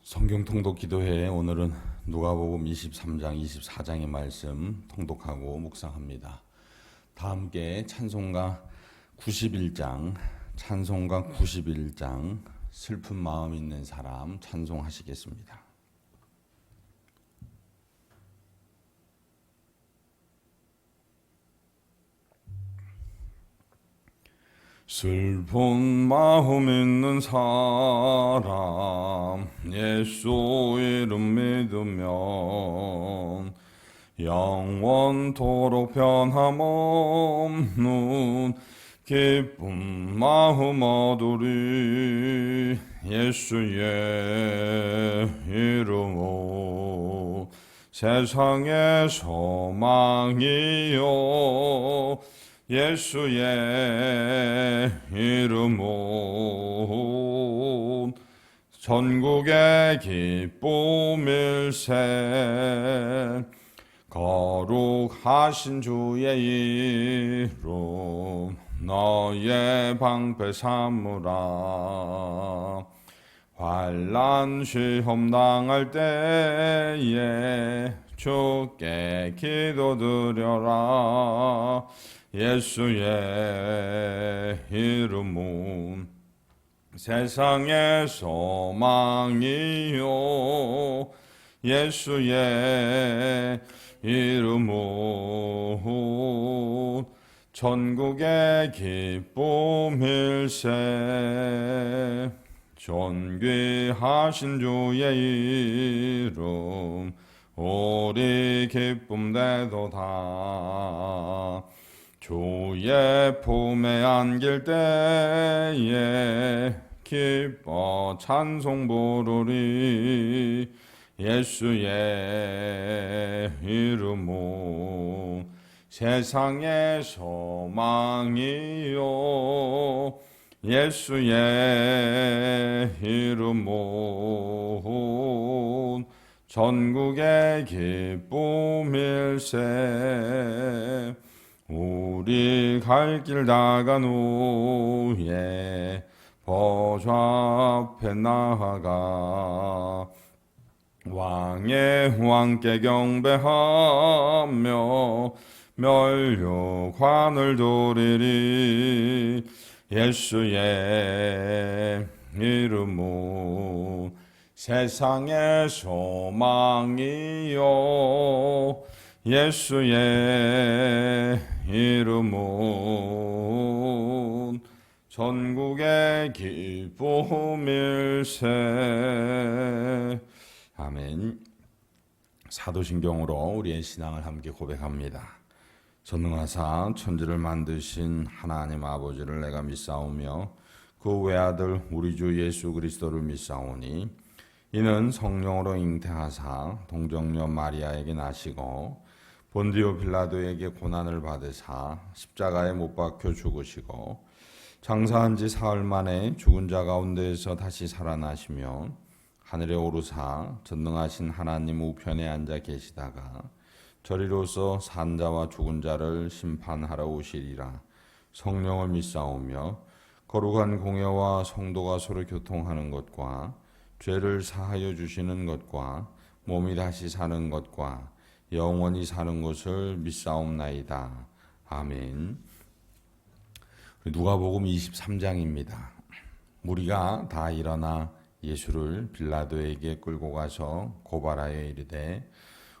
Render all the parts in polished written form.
성경 통독 기도회에 오늘은 누가복음 23장, 24장의 말씀 통독하고 묵상합니다. 다 함께 찬송가 91장 슬픈 마음 있는 사람 찬송하시겠습니다. 슬픈 마음 있는 사람 예수 이름 믿으면 영원토록 변함없는 기쁜 마음 얻으리. 예수의 이름으로 세상의 소망이요 예수의 이름은 전국의 기쁨일세. 거룩하신 주의 이름 너의 방패 삼으라. 환난 시험 당할 때에 주께 기도드려라. 예수의 이름은 세상의 소망이요 예수의 이름은 전국의 기쁨일세. 존귀하신 주의 이름 우리 기쁨 되도다. 주의 품에 안길 때에 기뻐 찬송 부르리. 예수의 이름은 세상의 소망이요 예수의 이름은 전국의 기쁨일세. 우리 갈 길 다간 후에 보좌 앞에 나아가 왕의 왕께 경배하며 멸류관을 드리리. 예수의 이름은 세상의 소망이요 예수의 이름은 전국의 기쁨일세. 아멘. 사도신경으로 우리의 신앙을 함께 고백합니다. 전능하사 천지를 만드신 하나님 아버지를 내가 믿사오며 그 외아들 우리 주 예수 그리스도를 믿사오니 이는 성령으로 잉태하사 동정녀 마리아에게 나시고 본디오 빌라도에게 고난을 받으사 십자가에 못 박혀 죽으시고 장사한 지 사흘 만에 죽은 자 가운데에서 다시 살아나시며 하늘에 오르사 전능하신 하나님 우편에 앉아 계시다가 저리로서 산 자와 죽은 자를 심판하러 오시리라. 성령을 믿사오며 거룩한 공예와 성도가 서로 교통하는 것과 죄를 사하여 주시는 것과 몸이 다시 사는 것과 영원히 사는 것을 믿사옵나이다. 아멘. 누가복음 23장입니다. 무리가 다 일어나 예수를 빌라도에게 끌고 가서 고발하여 이르되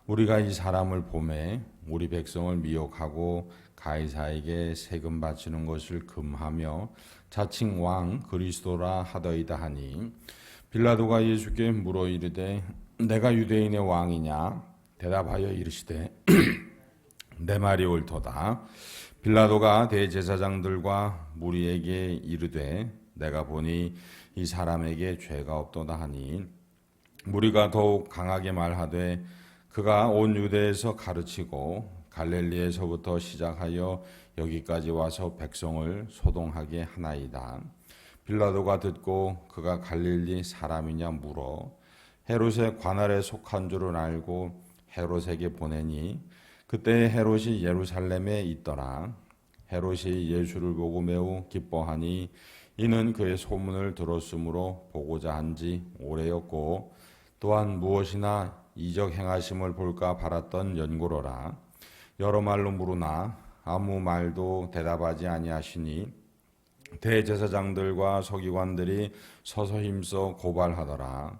우리가 이 사람을 보매 우리 백성을 미혹하고 가이사에게 세금 바치는 것을 금하며 자칭 왕 그리스도라 하더이다 하니 빌라도가 예수께 물어 이르되 내가 유대인의 왕이냐? 대답하여 이르시되 내 말이 옳도다. 빌라도가 대제사장들과 무리에게 이르되 내가 보니 이 사람에게 죄가 없도다 하니 무리가 더욱 강하게 말하되 그가 온 유대에서 가르치고 갈릴리에서부터 시작하여 여기까지 와서 백성을 소동하게 하나이다. 빌라도가 듣고 그가 갈릴리 사람이냐 물어 헤롯의 관할에 속한 줄을 알고 헤롯에게 보내니 그때 헤롯이 예루살렘에 있더라. 헤롯이 예수를 보고 매우 기뻐하니 이는 그의 소문을 들었으므로 보고자 한지 오래였고 또한 무엇이나 이적 행하심을 볼까 바랐던 연고로라. 여러 말로 물으나 아무 말도 대답하지 아니하시니 대제사장들과 서기관들이 서서 힘써 고발하더라.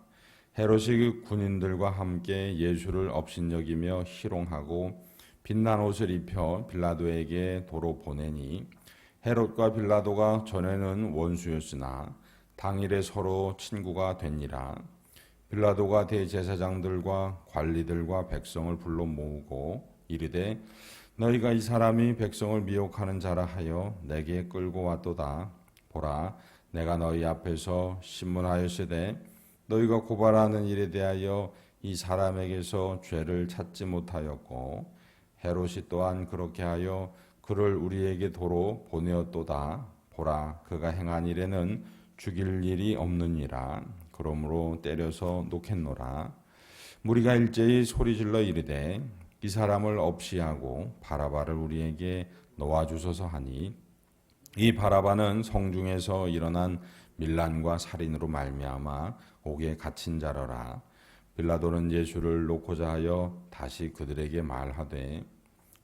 헤롯이 군인들과 함께 예수를 업신여기며 희롱하고 빛난 옷을 입혀 빌라도에게 도로 보내니 헤롯과 빌라도가 전에는 원수였으나 당일에 서로 친구가 되니라. 빌라도가 대제사장들과 관리들과 백성을 불러 모으고 이르되 너희가 이 사람이 백성을 미혹하는 자라 하여 내게 끌고 왔도다. 보라, 내가 너희 앞에서 신문하였으되 너희가 고발하는 일에 대하여 이 사람에게서 죄를 찾지 못하였고 헤롯이 또한 그렇게 하여 그를 우리에게 도로 보내었도다. 보라, 그가 행한 일에는 죽일 일이 없느니라. 그러므로 때려서 놓겠노라. 무리가 일제히 소리질러 이르되 이 사람을 없이하고 바라바를 우리에게 놓아주소서 하니 이 바라바는 성중에서 일어난 밀란과 살인으로 말미암아 옥에 갇힌 자러라. 빌라도는 예수를 놓고자 하여 다시 그들에게 말하되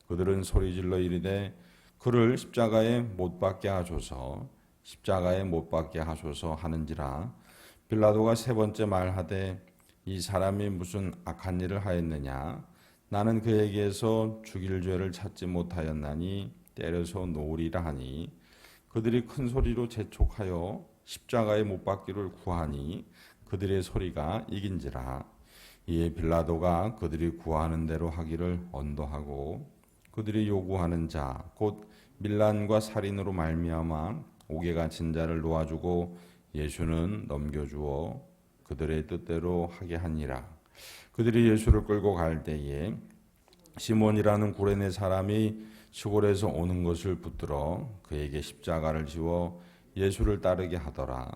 그들은 소리질러 이르되 그를 십자가에 못 박게 하소서, 십자가에 못 박게 하소서 하는지라. 빌라도가 세 번째 말하되 이 사람이 무슨 악한 일을 하였느냐? 나는 그에게서 죽일 죄를 찾지 못하였나니 때려서 놓으리라 하니 그들이 큰 소리로 재촉하여 십자가에 못 박기를 구하니 그들의 소리가 이긴지라. 이에 빌라도가 그들이 구하는 대로 하기를 언도하고 그들이 요구하는 자 곧 밀란과 살인으로 말미암아 옥에 갇힌 자를 놓아주고 예수는 넘겨주어 그들의 뜻대로 하게 하니라. 그들이 예수를 끌고 갈 때에 시몬이라는 구레네 사람이 시골에서 오는 것을 붙들어 그에게 십자가를 지워 예수를 따르게 하더라.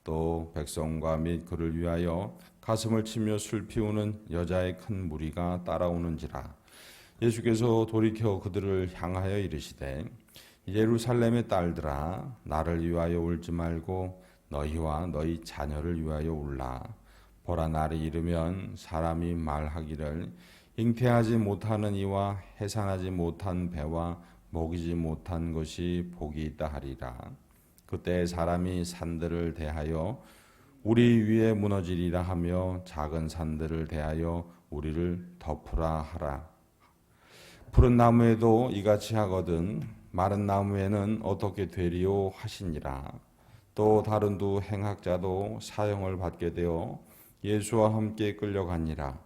또 백성과 및 그를 위하여 가슴을 치며 술 피우는 여자의 큰 무리가 따라오는지라. 예수께서 돌이켜 그들을 향하여 이르시되 예루살렘의 딸들아, 나를 위하여 울지 말고 너희와 너희 자녀를 위하여 울라. 보라, 날이 이르면 사람이 말하기를 잉태하지 못하는 이와 해산하지 못한 배와 먹이지 못한 것이 복이 있다 하리라. 그때 사람이 산들을 대하여 우리 위에 무너지리라 하며 작은 산들을 대하여 우리를 덮으라 하라. 푸른 나무에도 이같이 하거든 마른 나무에는 어떻게 되리요 하시니라. 또 다른 두 행학자도 사형을 받게 되어 예수와 함께 끌려가니라.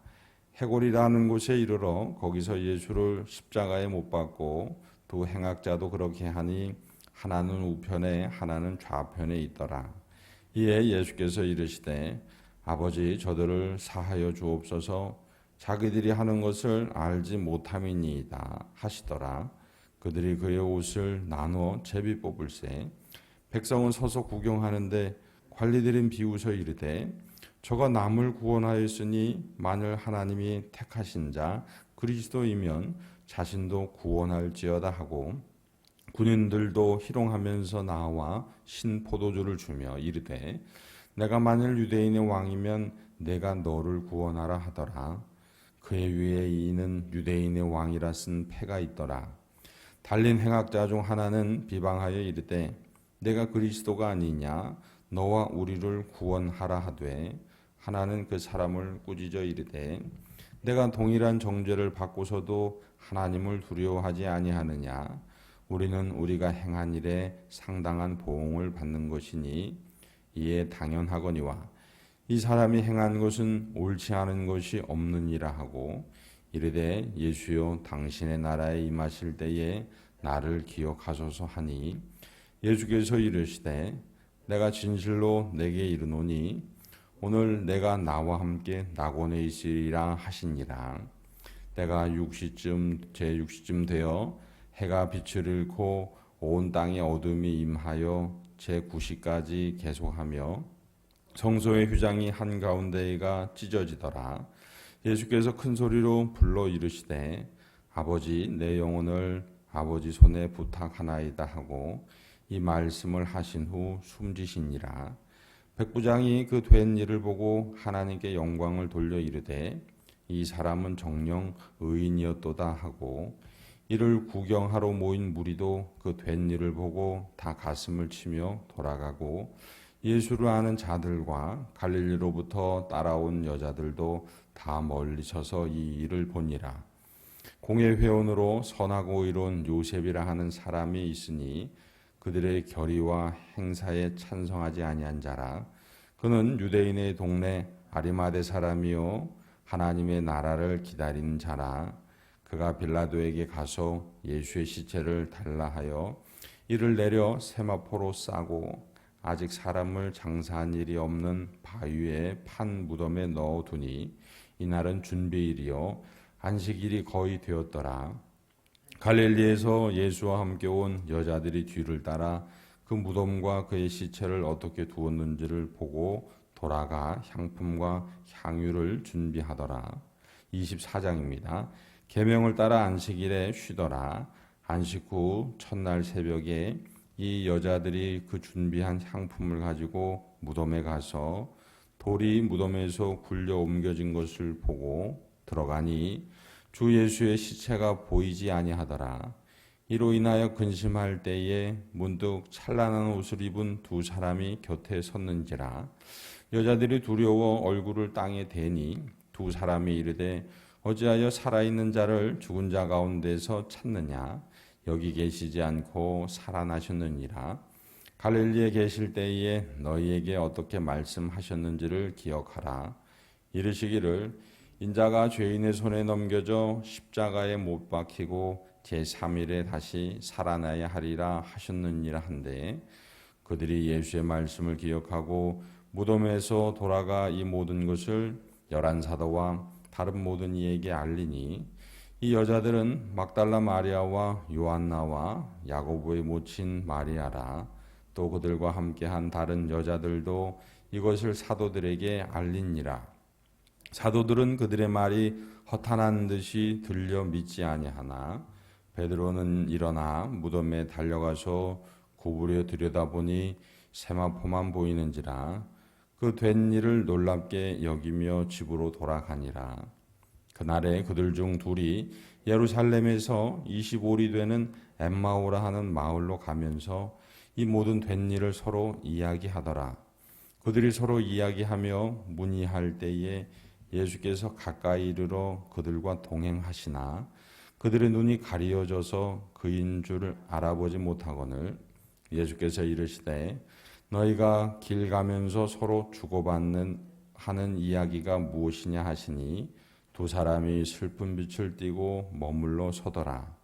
해골이라는 곳에 이르러 거기서 예수를 십자가에 못 박고 두 행학자도 그렇게 하니 하나는 우편에 하나는 좌편에 있더라. 이에 예수께서 이르시되 아버지, 저들을 사하여 주옵소서, 자기들이 하는 것을 알지 못함이니이다 하시더라. 그들이 그의 옷을 나누어 제비 뽑을세. 백성은 서서 구경하는데 관리들은 비웃어 이르되 저가 남을 구원하였으니 만일 하나님이 택하신 자 그리스도이면 자신도 구원할지어다 하고 군인들도 희롱하면서 나와 신 포도주를 주며 이르되 내가 만일 유대인의 왕이면 내가 너를 구원하라 하더라. 그의 위에 이는 유대인의 왕이라 쓴 패가 있더라. 달린 행악자 중 하나는 비방하여 이르되 내가 그리스도가 아니냐, 너와 우리를 구원하라 하되 하나는 그 사람을 꾸짖어 이르되 내가 동일한 정죄를 받고서도 하나님을 두려워하지 아니하느냐. 우리는 우리가 행한 일에 상당한 보응을 받는 것이니 이에 당연하거니와 이 사람이 행한 것은 옳지 않은 것이 없느니라 하고 이르되 예수여, 당신의 나라에 임하실 때에 나를 기억하소서 하니 예수께서 이르시되 내가 진실로 내게 이르노니 오늘 내가 나와 함께 낙원에 있으리라 하시니라. 내가 제6시쯤 되어 해가 빛을 잃고 온 땅에 어둠이 임하여 제9시까지 계속하며 성소의 휘장이 한가운데가 찢어지더라. 예수께서 큰 소리로 불러 이르시되 아버지, 내 영혼을 아버지 손에 부탁하나이다 하고 이 말씀을 하신 후 숨지시니라. 백부장이 그 된 일을 보고 하나님께 영광을 돌려 이르되 이 사람은 정녕 의인이었도다 하고, 이를 구경하러 모인 무리도 그 된 일을 보고 다 가슴을 치며 돌아가고, 예수를 아는 자들과 갈릴리로부터 따라온 여자들도 다 멀리 서서 이 일을 보니라. 공회 회원으로 선하고 의로운 요셉이라 하는 사람이 있으니 그들의 결의와 행사에 찬성하지 아니한 자라. 그는 유대인의 동네 아리마대 사람이요 하나님의 나라를 기다리는 자라. 그가 빌라도에게 가서 예수의 시체를 달라 하여 이를 내려 세마포로 싸고 아직 사람을 장사한 일이 없는 바위에 판 무덤에 넣어두니 이날은 준비일이요 안식일이 거의 되었더라. 갈릴리에서 예수와 함께 온 여자들이 뒤를 따라 그 무덤과 그의 시체를 어떻게 두었는지를 보고 돌아가 향품과 향유를 준비하더라. 24장입니다. 계명을 따라 안식일에 쉬더라. 안식 후 첫날 새벽에 이 여자들이 그 준비한 향품을 가지고 무덤에 가서 돌이 무덤에서 굴려 옮겨진 것을 보고 들어가니 주 예수의 시체가 보이지 아니하더라. 이로 인하여 근심할 때에 문득 찬란한 옷을 입은 두 사람이 곁에 섰는지라. 여자들이 두려워 얼굴을 땅에 대니 두 사람이 이르되 어찌하여 살아있는 자를 죽은 자 가운데서 찾느냐? 여기 계시지 않고 살아나셨느니라. 갈릴리에 계실 때에 너희에게 어떻게 말씀하셨는지를 기억하라. 이르시기를 인자가 죄인의 손에 넘겨져 십자가에 못 박히고 제3일에 다시 살아나야 하리라 하셨느니라 한데, 그들이 예수의 말씀을 기억하고 무덤에서 돌아가 이 모든 것을 열한 사도와 다른 모든 이에게 알리니, 이 여자들은 막달라 마리아와 요한나와 야고보의 모친 마리아라. 또 그들과 함께한 다른 여자들도 이것을 사도들에게 알리니라. 사도들은 그들의 말이 허탄한 듯이 들려 믿지 아니하나 베드로는 일어나 무덤에 달려가서 구부려 들여다보니 세마포만 보이는지라. 그 된 일을 놀랍게 여기며 집으로 돌아가니라. 그날에 그들 중 둘이 예루살렘에서 25리 되는 엠마오라 하는 마을로 가면서 이 모든 된 일을 서로 이야기하더라. 그들이 서로 이야기하며 문의할 때에 예수께서 가까이 이르러 그들과 동행하시나 그들의 눈이 가리어져서 그인 줄 알아보지 못하거늘 예수께서 이르시되 너희가 길 가면서 서로 주고받는 하는 이야기가 무엇이냐 하시니 두 사람이 슬픈 빛을 띠고 머물러 서더라.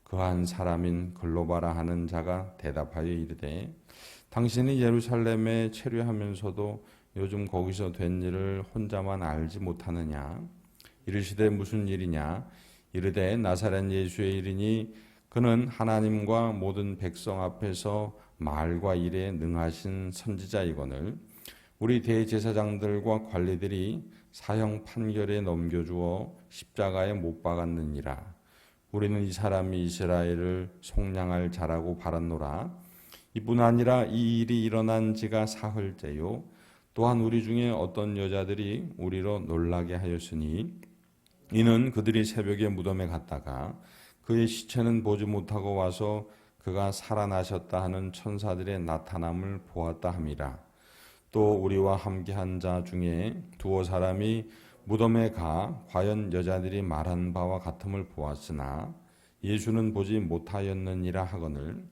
그 한 사람인 글로바라 하는 자가 대답하여 이르되 당신이 예루살렘에 체류하면서도 요즘 거기서 된 일을 혼자만 알지 못하느냐? 이르시되 무슨 일이냐? 이르되 나사렛 예수의 일이니 그는 하나님과 모든 백성 앞에서 말과 일에 능하신 선지자이거늘 우리 대제사장들과 관리들이 사형 판결에 넘겨주어 십자가에 못 박았느니라. 우리는 이 사람이 이스라엘을 속량할 자라고 바랐노라. 이뿐 아니라 이 일이 일어난 지가 사흘째요. 또한 우리 중에 어떤 여자들이 우리로 놀라게 하였으니 이는 그들이 새벽에 무덤에 갔다가 그의 시체는 보지 못하고 와서 그가 살아나셨다 하는 천사들의 나타남을 보았다 함이라. 또 우리와 함께한 자 중에 두어 사람이 무덤에 가 과연 여자들이 말한 바와 같음을 보았으나 예수는 보지 못하였느니라 하거늘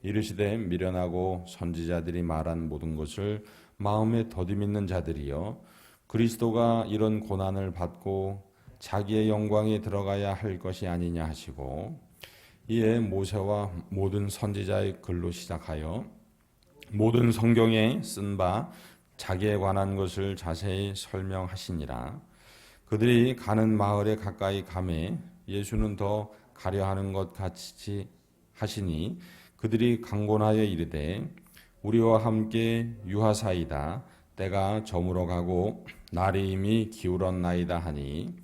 이르시되 미련하고 선지자들이 말한 모든 것을 마음에 더디밌는 자들이여 그리스도가 이런 고난을 받고 자기의 영광에 들어가야 할 것이 아니냐 하시고 이에 모세와 모든 선지자의 글로 시작하여 모든 성경에 쓴 바 자기에 관한 것을 자세히 설명하시니라. 그들이 가는 마을에 가까이 가매 예수는 더 가려하는 것 같이 하시니 그들이 강곤하여 이르되 우리와 함께 유하사이다. 때가 저물어 가고 날이 이미 기울었나이다 하니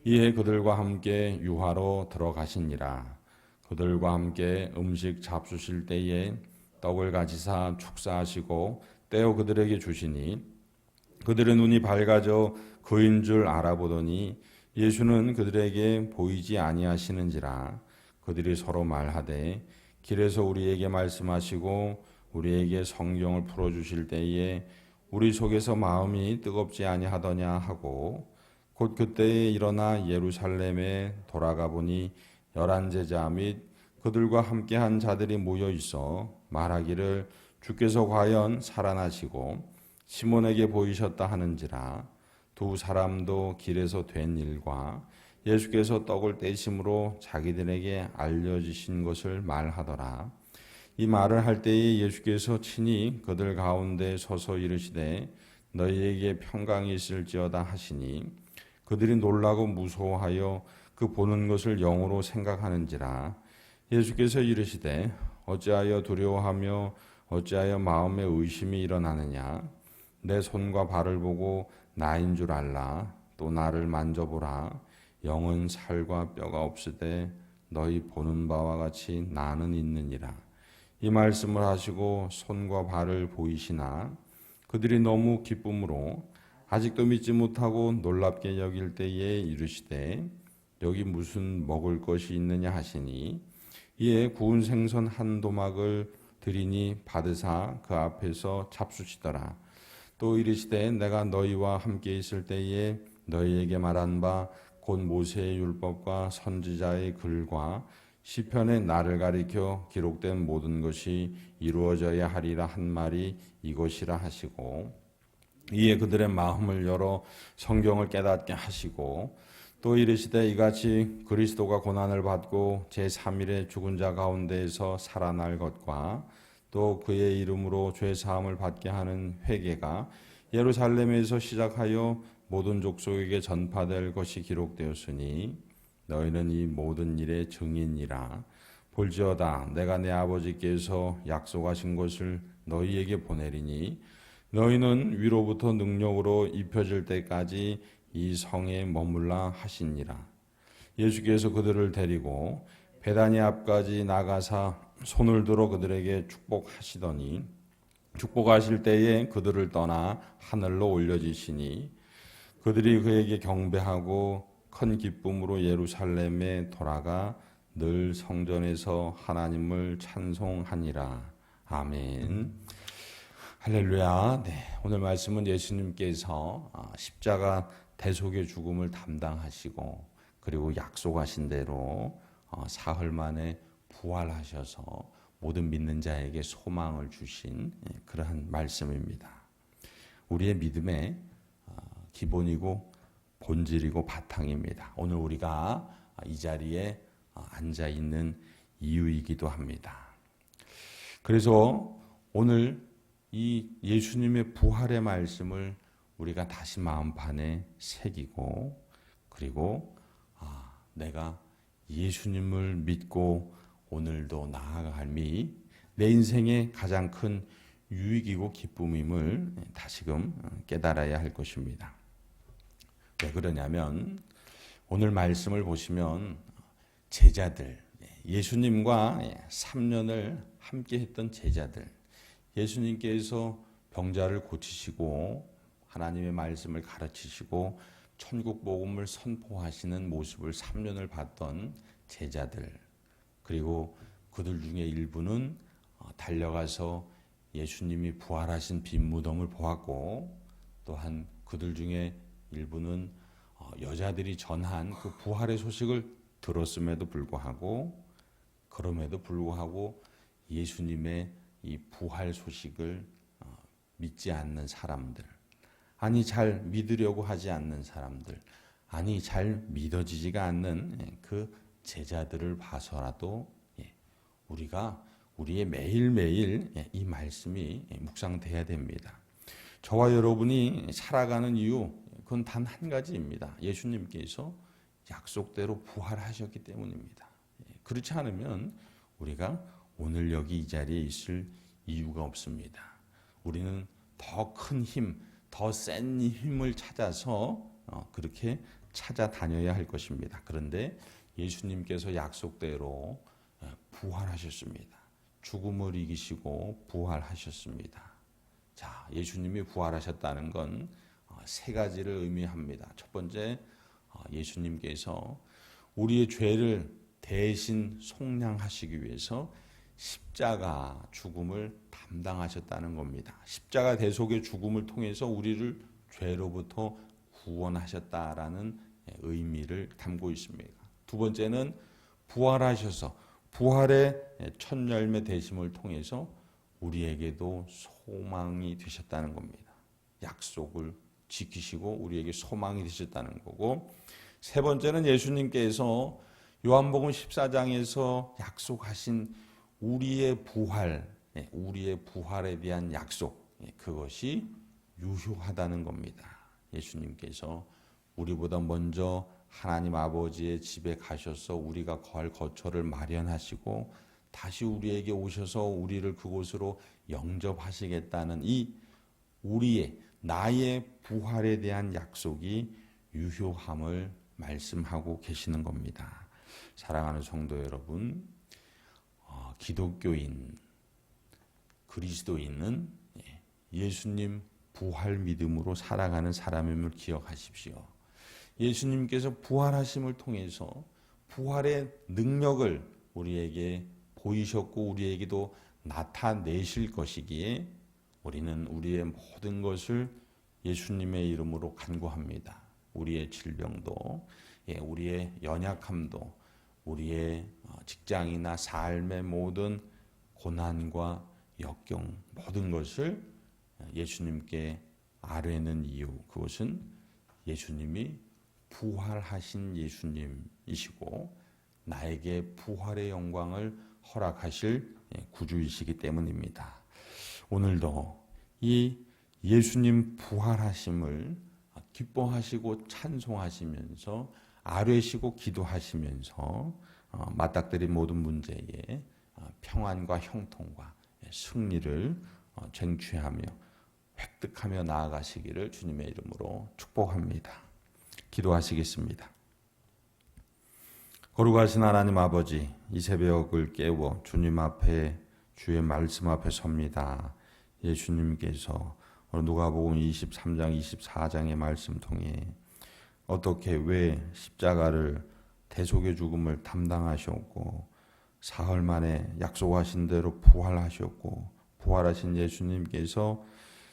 이에 그들과 함께 유하로 들어가시니라. 그들과 함께 음식 잡수실 때에 떡을 가지사 축사하시고 떼어 그들에게 주시니 그들의 눈이 밝아져 그인 줄 알아보더니 예수는 그들에게 보이지 아니하시는지라. 그들이 서로 말하되 길에서 우리에게 말씀하시고 우리에게 성경을 풀어주실 때에 우리 속에서 마음이 뜨겁지 아니하더냐 하고 곧 그때에 일어나 예루살렘에 돌아가 보니 11 제자 및 그들과 함께한 자들이 모여 있어 말하기를 주께서 과연 살아나시고 시몬에게 보이셨다 하는지라. 두 사람도 길에서 된 일과 예수께서 떡을 떼심으로 자기들에게 알려주신 것을 말하더라. 이 말을 할 때에 예수께서 친히 그들 가운데 서서 이르시되 너희에게 평강이 있을지어다 하시니 그들이 놀라고 무서워하여 그 보는 것을 영으로 생각하는지라. 예수께서 이르시되 어찌하여 두려워하며 어찌하여 마음에 의심이 일어나느냐. 내 손과 발을 보고 나인 줄 알라. 또 나를 만져보라. 영은 살과 뼈가 없으되 너희 보는 바와 같이 나는 있느니라. 이 말씀을 하시고 손과 발을 보이시나 그들이 너무 기쁨으로 아직도 믿지 못하고 놀랍게 여길 때에 이르시되 여기 무슨 먹을 것이 있느냐 하시니 이에 구운 생선 한 도막을 드리니 받으사 그 앞에서 잡수시더라. 또 이르시되 내가 너희와 함께 있을 때에 너희에게 말한 바 곧 모세의 율법과 선지자의 글과 시편에 나를 가리켜 기록된 모든 것이 이루어져야 하리라 한 말이 이것이라 하시고 이에 그들의 마음을 열어 성경을 깨닫게 하시고 또 이르시되 이같이 그리스도가 고난을 받고 제3일에 죽은 자 가운데에서 살아날 것과 또 그의 이름으로 죄 사함을 받게 하는 회개가 예루살렘에서 시작하여 모든 족속에게 전파될 것이 기록되었으니 너희는 이 모든 일의 증인이라. 볼지어다 내가 내 아버지께서 약속하신 것을 너희에게 보내리니 너희는 위로부터 능력으로 입혀질 때까지 이 성에 머물라 하시니라. 예수께서 그들을 데리고 베다니 앞까지 나가사 손을 들어 그들에게 축복하시더니 축복하실 때에 그들을 떠나 하늘로 올려지시니 그들이 그에게 경배하고 큰 기쁨으로 예루살렘에 돌아가 늘 성전에서 하나님을 찬송하니라. 아멘. 할렐루야. 네, 오늘 말씀은 예수님께서 십자가 대속의 죽음을 담당하시고 그리고 약속하신 대로 사흘 만에 부활하셔서 모든 믿는 자에게 소망을 주신 그러한 말씀입니다. 우리의 믿음의 기본이고 본질이고 바탕입니다. 오늘 우리가 이 자리에 앉아 있는 이유이기도 합니다. 그래서 오늘 이 예수님의 부활의 말씀을 우리가 다시 마음판에 새기고 그리고 내가 예수님을 믿고 오늘도 나아감이 내 인생의 가장 큰 유익이고 기쁨임을 다시금 깨달아야 할 것입니다. 왜 그러냐면 오늘 말씀을 보시면 제자들, 예수님과 3년을 함께 했던 제자들, 예수님께서 병자를 고치시고 하나님의 말씀을 가르치시고 천국 복음을 선포하시는 모습을 3년을 봤던 제자들, 그리고 그들 중에 일부는 달려가서 예수님이 부활하신 빈 무덤을 보았고 또한 그들 중에 일부는 여자들이 전한 그 부활의 소식을 들었음에도 불구하고 그럼에도 불구하고 예수님의 이 부활 소식을 믿지 않는 사람들, 아니 잘 믿으려고 하지 않는 사람들, 아니 잘 믿어지지가 않는 그 제자들을 봐서라도 우리가 우리의 매일매일 이 말씀이 묵상돼야 됩니다. 저와 여러분이 살아가는 이유 그건 단 한 가지입니다. 예수님께서 약속대로 부활하셨기 때문입니다. 그렇지 않으면 우리가 오늘 여기 이 자리에 있을 이유가 없습니다. 우리는 더 큰 힘, 더 센 힘을 찾아서 그렇게 찾아다녀야 할 것입니다. 그런데 예수님께서 약속대로 부활하셨습니다. 죽음을 이기시고 부활하셨습니다. 자, 예수님이 부활하셨다는 건 세 가지를 의미합니다. 첫 번째, 예수님께서 우리의 죄를 대신 속량하시기 위해서 십자가 죽음을 담당하셨다는 겁니다. 십자가 대속의 죽음을 통해서 우리를 죄로부터 구원하셨다라는 의미를 담고 있습니다. 두 번째는 부활하셔서 부활의 첫 열매 되심을 통해서 우리에게도 소망이 되셨다는 겁니다. 약속을 지키시고 우리에게 소망이 되셨다는 거고, 세 번째는 예수님께서 요한복음 14장에서 약속하신 우리의 부활에 대한 약속, 그것이 유효하다는 겁니다. 예수님께서 우리보다 먼저 하나님 아버지의 집에 가셔서 우리가 거할 거처를 마련하시고 다시 우리에게 오셔서 우리를 그곳으로 영접하시겠다는 이 나의 부활에 대한 약속이 유효함을 말씀하고 계시는 겁니다. 사랑하는 성도 여러분, 기독교인, 그리스도인은 예수님 부활 믿음으로 살아가는 사람임을 기억하십시오. 예수님께서 부활하심을 통해서 부활의 능력을 우리에게 보이셨고 우리에게도 나타내실 것이기에 우리는 우리의 모든 것을 예수님의 이름으로 간구합니다. 우리의 질병도, 우리의 연약함도, 우리의 직장이나 삶의 모든 고난과 역경, 모든 것을 예수님께 아뢰는 이유, 그것은 예수님이 부활하신 예수님이시고 나에게 부활의 영광을 허락하실 구주이시기 때문입니다. 오늘도 이 예수님 부활하심을 기뻐하시고 찬송하시면서 아뢰시고 기도하시면서 맞닥뜨린 모든 문제에 평안과 형통과 승리를 쟁취하며 획득하며 나아가시기를 주님의 이름으로 축복합니다. 기도하시겠습니다. 거룩하신 하나님 아버지, 이 새벽을 깨워 주님 앞에 주의 말씀 앞에 섭니다. 예수님께서 누가복음 23장 24장의 말씀 통해 어떻게 왜 십자가를 대속의 죽음을 담당하셨고 사흘 만에 약속하신 대로 부활하셨고 부활하신 예수님께서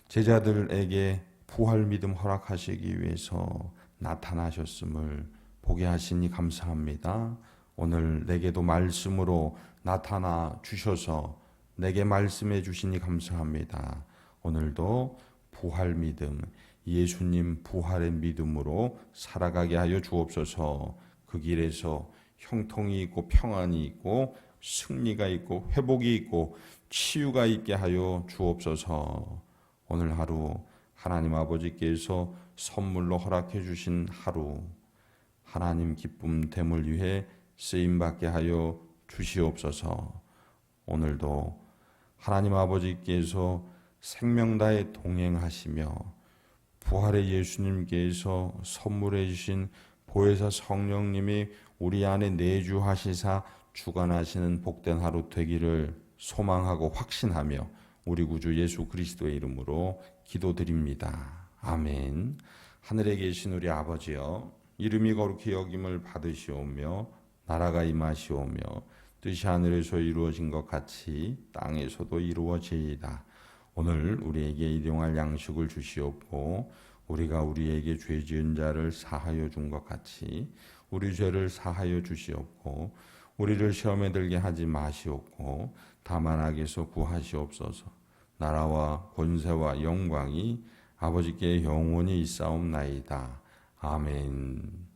제자들에게 부활 믿음 허락하시기 위해서 나타나셨음을 보게 하시니 감사합니다. 오늘 내게도 말씀으로 나타나 주셔서 내게 말씀해 주시니 감사합니다. 오늘도 부활 믿음, 예수님 부활의 믿음으로 살아가게 하여 주옵소서. 그 길에서 형통이 있고 평안이 있고 승리가 있고 회복이 있고 치유가 있게 하여 주옵소서. 오늘 하루 하나님 아버지께서 선물로 허락해 주신 하루, 하나님 기쁨 됨을 위해 쓰임받게 하여 주시옵소서. 오늘도 하나님 아버지께서 생명 다해 동행하시며 부활의 예수님께서 선물해 주신 보혜사 성령님이 우리 안에 내주하시사 주관하시는 복된 하루 되기를 소망하고 확신하며 우리 구주 예수 그리스도의 이름으로 기도드립니다. 아멘. 하늘에 계신 우리 아버지여, 이름이 거룩히 여김을 받으시오며 나라가 임하시오며 뜻이 하늘에서 이루어진 것 같이 땅에서도 이루어지이다. 오늘 우리에게 일용할 양식을 주시옵고 우리가 우리에게 죄 지은 자를 사하여 준 것 같이 우리 죄를 사하여 주시옵고 우리를 시험에 들게 하지 마시옵고 다만 악에서 구하시옵소서. 나라와 권세와 영광이 아버지께 영원히 있사옵나이다. 아멘.